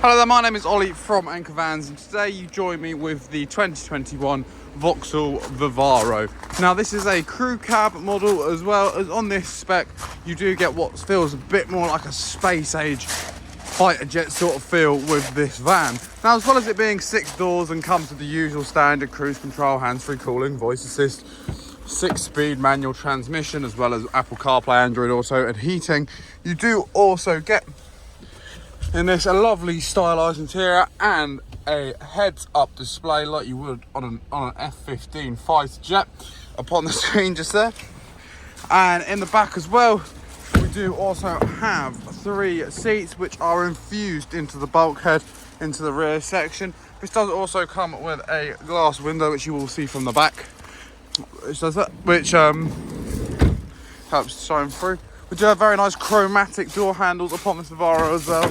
Hello there, my name is Ollie from Anchor Vans, and today you join me with the 2021 Vauxhall Vivaro. Now this is a crew cab model, as well as on this spec you do get what feels a bit more like a space age fighter jet sort of feel with this van. Now, as well as it being 6 doors and comes with the usual standard cruise control, hands-free cooling, voice assist, 6-speed manual transmission, as well as Apple CarPlay, Android Auto and heating, you do also get in this a lovely stylised interior and a heads-up display like you would on an F-15 fighter jet upon the screen just there. And in the back as well, we do also have 3 seats which are infused into the bulkhead, into the rear section. This does also come with a glass window, which you will see from the back, which helps shine through. We do have very nice chromatic door handles upon this Vivaro as well.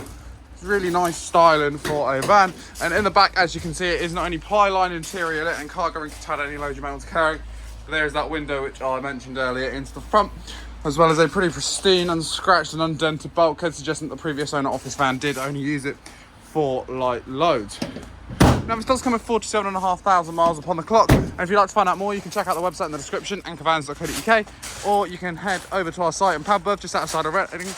It's really nice styling for a van. And in the back, as you can see, it is not only ply-line interior lit and cargo and contain any load you may want to carry, but there is that window which I mentioned earlier into the front, as well as a pretty pristine, unscratched and undented bulkhead, suggesting that the previous owner of this van did only use it for light loads. Now this does come with 47,500 miles upon the clock, and if you'd like to find out more, you can check out the website in the description, anchorvans.co.uk, or you can head over to our site in Padworth, just outside of Reading,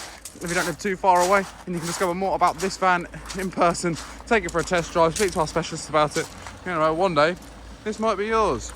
if you don't live too far away, and you can discover more about this van in person, take it for a test drive, speak to our specialists about it. You know, one day this might be yours.